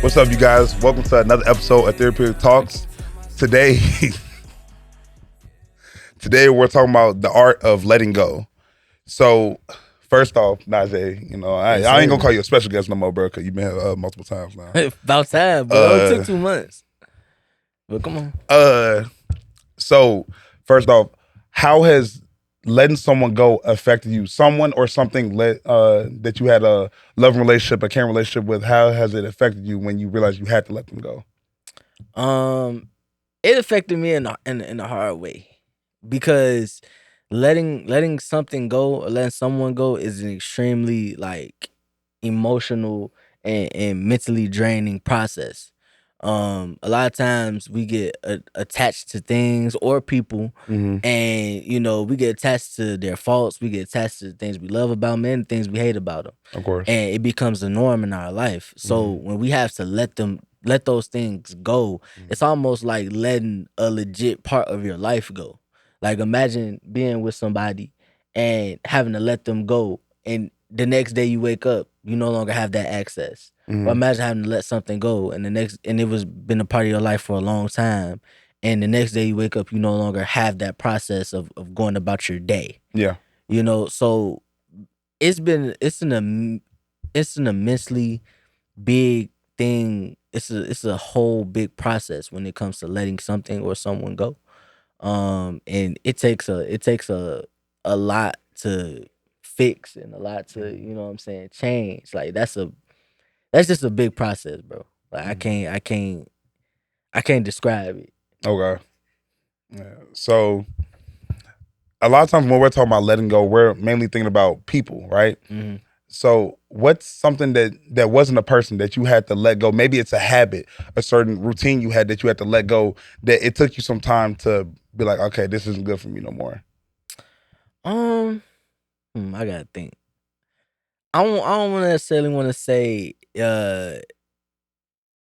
What's up, you guys? Welcome to another episode of Therapeutic Talks. Today, today we're talking about the art of letting go. So, first off, Najee, Yes, I ain't gonna sir. call you a special guest no more, bro, because you've been here multiple times now. About time, bro. It took Uh, 2 months. But come on. uh, so first off, how has letting someone go affected you? Someone or something that you had a loving relationship, a caring relationship with. How has it affected you when you realized you had to let them go? It affected me in a hard way because letting something go or letting someone go is an extremely like emotional and mentally draining process. A lot of times we get attached to things or people, Mm-hmm. and we get attached to their faults. We get attached to the things we love about them and the things we hate about them, Of course. and it becomes the norm in our life. So when we have to let those things go, it's almost like letting a legit part of your life go. Like imagine being with somebody and having to let them go, and the next day you wake up, you no longer have that access. Or imagine having to let something go, and it was been a part of your life for a long time, and the next day you wake up, you no longer have that process of going about your day. Yeah. So it's an immensely big thing. It's a whole big process when it comes to letting something or someone go. And it takes a lot to fix and a lot to, what I'm saying, change. Like that's just a big process, bro. Like I can't describe it. Okay. Yeah. So a lot of times when we're talking about letting go, we're mainly thinking about people, right? hmm So what's something that wasn't a person that you had to let go? Maybe it's a habit, a certain routine you had that you had to let go, that it took you some time to be like, okay, this isn't good for me no more. Um, I gotta think. I don't necessarily want to say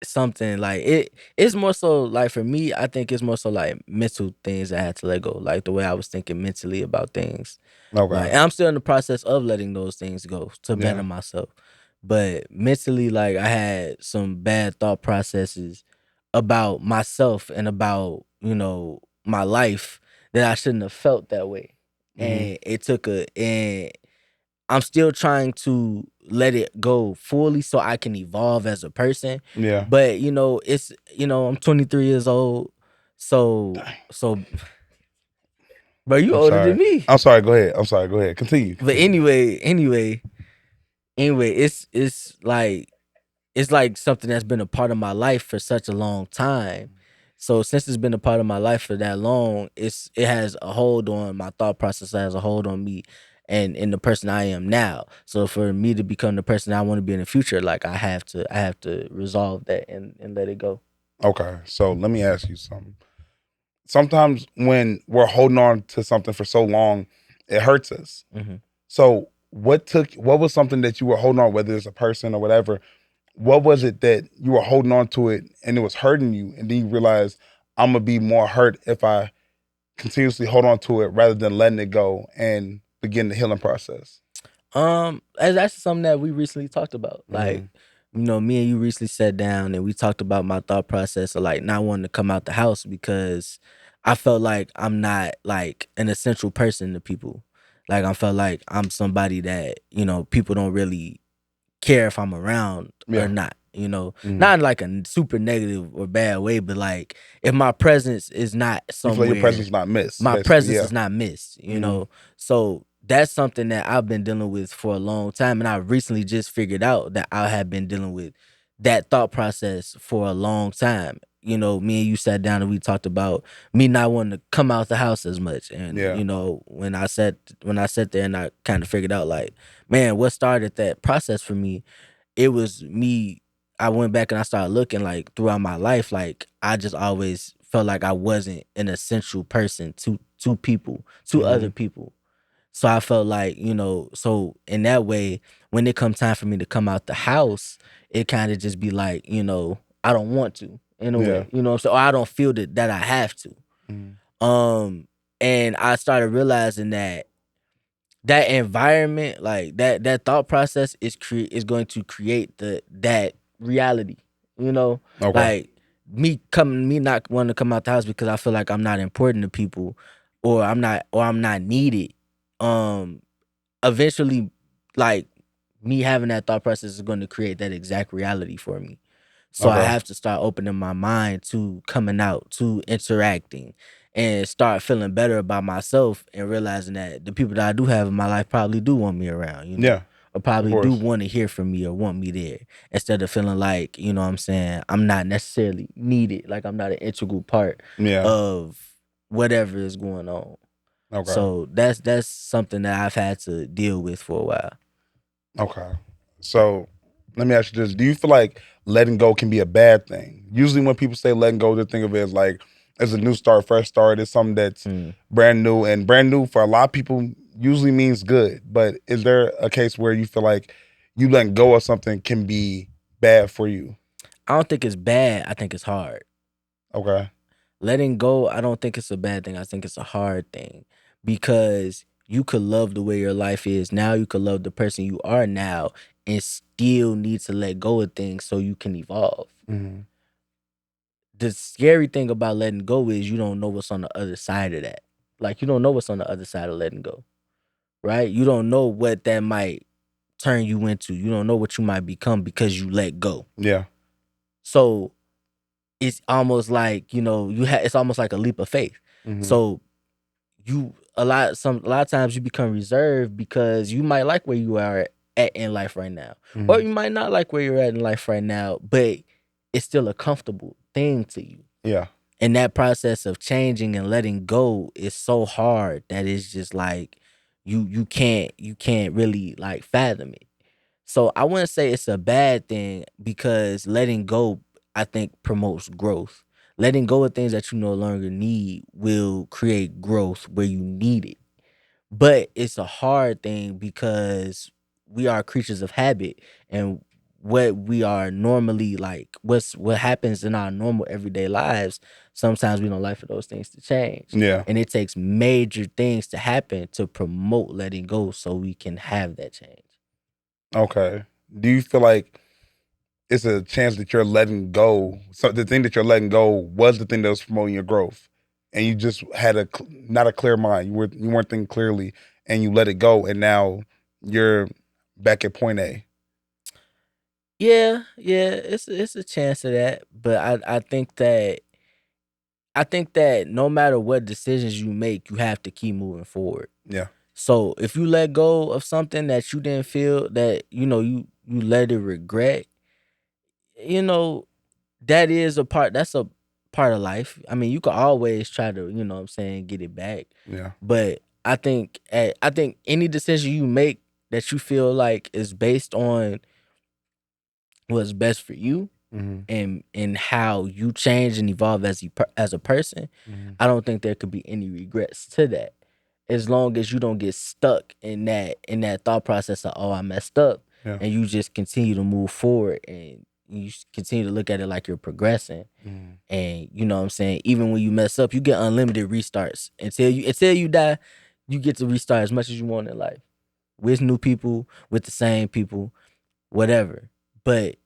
something like it's more so like for me, I think it's more so like mental things I had to let go, like the way I was thinking mentally about things. Like, Okay. and I'm still in the process of letting those things go to better Yeah. myself. But mentally, like I had some bad thought processes about myself and about, my life that I shouldn't have felt that way. hmm And I'm still trying to let it go fully so I can evolve as a person. Yeah. But I'm 23 years old. So Dang. so bro, you I'm older than sorry. me. I'm sorry. Go ahead. I'm sorry. Go ahead. Continue. But Continue. anyway, it's like something that's been a part of my life for such a long time. So since it's been a part of my life for that long, it has a hold on my thought process, it has a hold on me and the person I am now. So for me to become the person I want to be in the future, like I have to resolve that and let it go. Okay. So let me ask you something. Sometimes when we're holding on to something for so long, it hurts us. hmm So what was something that you were holding on, whether it's a person or whatever, what was it that you were holding on to it and it was hurting you, and then you realized I'm gonna be more hurt if I continuously hold on to it rather than letting it go and begin the healing process? That's actually something that we recently talked about. Like, Mm, me and you recently sat down and we talked about my thought process of like not wanting to come out the house because I felt like I'm not like an essential person to people. Like I felt like I'm somebody that, people don't really care if I'm around or yeah. not. Mm. Not in like a super negative or bad way, but like if my presence is not You feel like your presence somewhere, is not missed, my basically. presence Yeah. is not missed. Mm, So that's something that I've been dealing with for a long time, and I recently just figured out that I have been dealing with that thought process for a long time. Me and you sat down and we talked about me not wanting to come out the house as much, and yeah. when I sat there and I kind of figured out like, man, what started that process for me? It was me. I went back and I started looking like throughout my life, like I just always felt like I wasn't an essential person to people, to other hmm people. So I felt like, so in that way, when it come time for me to come out the house, it kind of just be like, I don't want to in a Yeah. way, so I don't feel that I have to. Mm, Um, and I started realizing that environment, like that thought process is going to create that reality. You know, Okay. like me not wanting to come out the house because I feel like I'm not important to people, or I'm not needed. Um, Eventually, like me having that thought process is going to create that exact reality for me. So I Okay. have to start opening my mind to coming out, to interacting, and start feeling better about myself and realizing that the people that I do have in my life probably do want me around, Yeah. or Of probably do course. want to hear from me or want me there, instead of feeling like, what I'm saying, I'm not necessarily needed, like I'm not an integral part Yeah. of whatever is going on. Okay. So that's something that I've had to deal with for a while. Okay. So let me ask you this. Do you feel like letting go can be a bad thing? Usually when people say letting go, they think of it as like as a new start, fresh start. It's something that's Mm. brand new. And brand new for a lot of people usually means good. But is there a case where you feel like you letting go of something can be bad for you? I don't think it's bad. I think it's hard. Okay. Letting go, I don't think it's a bad thing. I think it's a hard thing because you could love the way your life is now. You could love the person you are now and still need to let go of things so you can evolve. Hmm. The scary thing about letting go is you don't know what's on the other side of that. Like, you don't know what's on the other side of letting go, right? You don't know what that might turn you into. You don't know what you might become because you let go. Yeah. So it's almost like, it's almost like a leap of faith. Hmm. So a lot of times you become reserved because you might like where you are at in life right now, or Hmm. you might not like where you're at in life right now, but it's still a comfortable thing to you. Yeah. And that process of changing and letting go is so hard that it's just like you can't really like fathom it. So I wouldn't say it's a bad thing because letting go, I think, promotes growth. Letting go of things that you no longer need will create growth where you need it. But it's a hard thing because we are creatures of habit, and what we are normally like, what happens in our normal everyday lives, sometimes we don't like for those things to change. Yeah. And it takes major things to happen to promote letting go so we can have that change. Okay. Do you feel like it's a chance that you're letting go. So the thing that you're letting go was the thing that was promoting your growth, and you just had not a clear mind. You weren't thinking clearly, and you let it go, and now you're back at point A. Yeah, yeah, it's a chance of that, but I think that no matter what decisions you make, you have to keep moving forward. Yeah. So if you let go of something that you didn't feel that you let it regret, you know that is a part. That's a part of life. I mean, you can always try to, what I'm saying, get it back, Yeah. but I think any decision you make that you feel like is based on what's best for you Hmm. and how you change and evolve as a person, Hmm. I don't think there could be any regrets to that. As long as you don't get stuck in that thought process of, oh, I messed up, Yeah. and you just continue to move forward and continue to look at it like you're progressing. Hmm. And you know what I'm saying, even when you mess up, you get unlimited restarts until you die. You get to restart as much as you want in life with new people, with the same people, whatever. But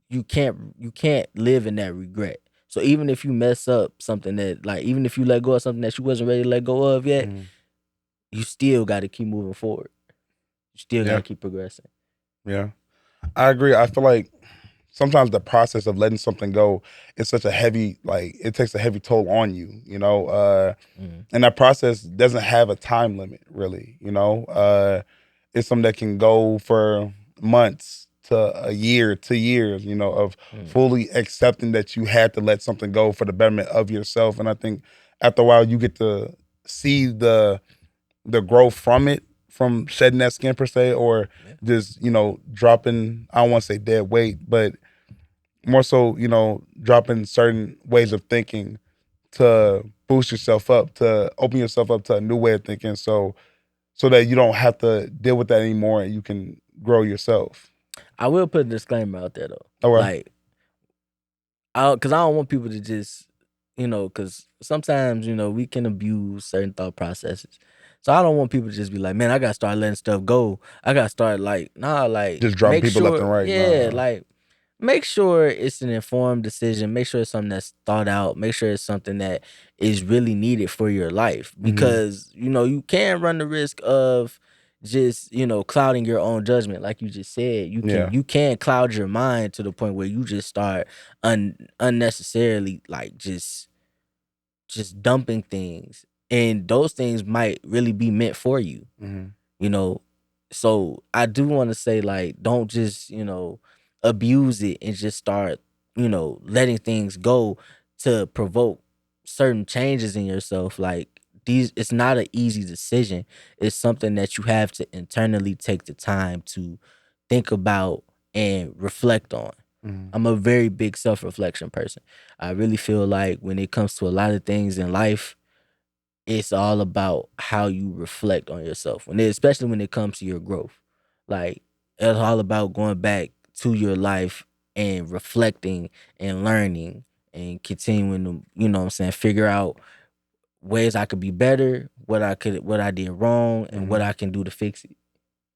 you can't live in that regret. So even if you mess up something that, like, even if you let go of something that you wasn't ready to let go of yet, Hmm. you still got to keep moving forward. You still got Yeah. to keep progressing. Yeah. I agree. I feel like sometimes the process of letting something go is such a heavy, like it takes a heavy toll on you. Mm, And that process doesn't have a time limit really. It's something that can go for months to a year, 2 years, of mm, fully accepting that you had to let something go for the betterment of yourself. And I think after a while you get to see the growth from it, from shedding that skin per se, or yeah. just, dropping, I don't want to say dead weight, but more so, dropping certain ways of thinking to boost yourself up, to open yourself up to a new way of thinking, so that you don't have to deal with that anymore and you can grow yourself. I will put a disclaimer out there though, Okay. like, because I don't want people to just, because sometimes we can abuse certain thought processes. So I don't want people to just be like, man, I gotta start letting stuff go. I gotta start, like, nah, like, Just dropping make people left sure, and right. yeah, Nah. like, make sure it's an informed decision. Make sure it's something that's thought out. Make sure it's something that is really needed for your life, Mhm. because you can run the risk of just clouding your own judgment. Like you just said, Yeah. you can cloud your mind to the point where you just start unnecessarily, like, just dumping things, and those things might really be meant for you. Mhm. you know so I do want to say, like, don't just abuse it and just start letting things go to provoke certain changes in yourself. Like, these it's not an easy decision. It's something that you have to internally take the time to think about and reflect on. Mhm. I'm a very big self-reflection person. I really feel like when it comes to a lot of things in life, it's all about how you reflect on yourself, especially when it comes to your growth. Like, it's all about going back to your life and reflecting and learning and continuing to, what I'm saying, figure out ways I could be better, what I did wrong, and what Mhm. I can do to fix it.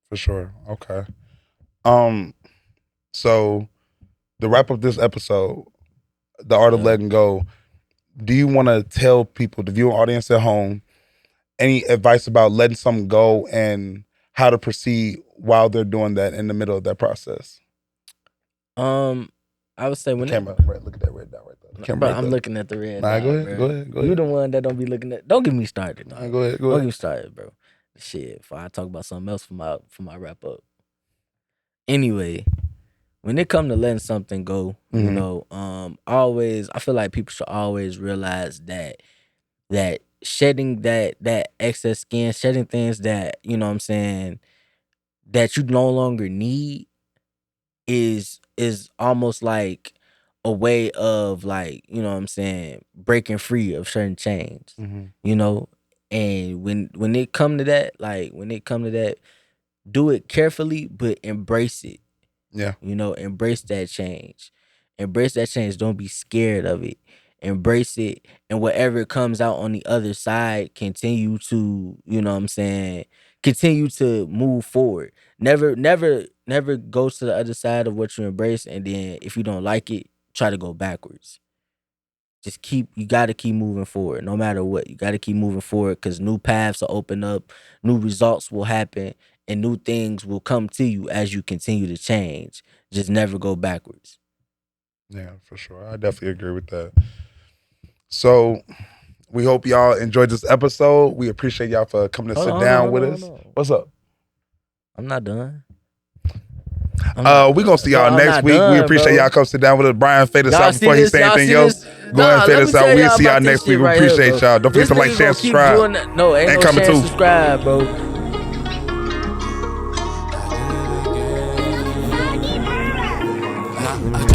For sure. Okay. Um. So to wrap up this episode, the art of Yeah. letting go. Do you want to tell people, the viewing audience at home, any advice about letting something go and how to proceed while they're doing that in the middle of that process? Um, I would say The when it, camera, right? Look at that red dot right there. The camera bro, right I'm there. looking at the red Nah, go dot, ahead. Go bro. ahead. Go You ahead. the one that don't be looking at. Don't get me started, Nah, dog. go ahead. Go Don't get ahead. me started, bro. Shit, if I talk about something else for my wrap up. Anyway, when it come to letting something go, Mm-hmm. always I feel like people should always realize that shedding that excess skin, shedding things that what I'm saying, that you no longer need, is almost like a way of, like, what I'm saying, breaking free of certain chains. Mm-hmm. You know, and when it come to that, do it carefully, but embrace it. Yeah. Embrace that change. Embrace that change. Don't be scared of it. Embrace it. And whatever comes out on the other side, continue to, what I'm saying, continue to move forward. Never go to the other side of what you embrace. And then if you don't like it, try to go backwards. You got to keep moving forward no matter what. You got to keep moving forward, because new paths will open up, new results will happen, and new things will come to you as you continue to change. Just never go backwards. Yeah, for sure. I definitely agree with that. So we hope y'all enjoyed this episode. We appreciate y'all for coming to Hold sit on, hold on, down hold with on, hold us. on. What's up? I'm not done. I'm not We gonna see done. Bro, y'all I'm next not week. We done, appreciate bro. y'all come sit down with us. Brian, fade us Y'all out see before he this? say Y'all anything see else. this? Go ahead and Nah, fade let me us out. tell We'll y'all see y'all about this next week. shit We right here, appreciate bro. y'all. Don't forget This to like, nigga share, and gonna keep subscribe. doing that. No, ain't And no coming share and too. subscribe, bro. Nah, I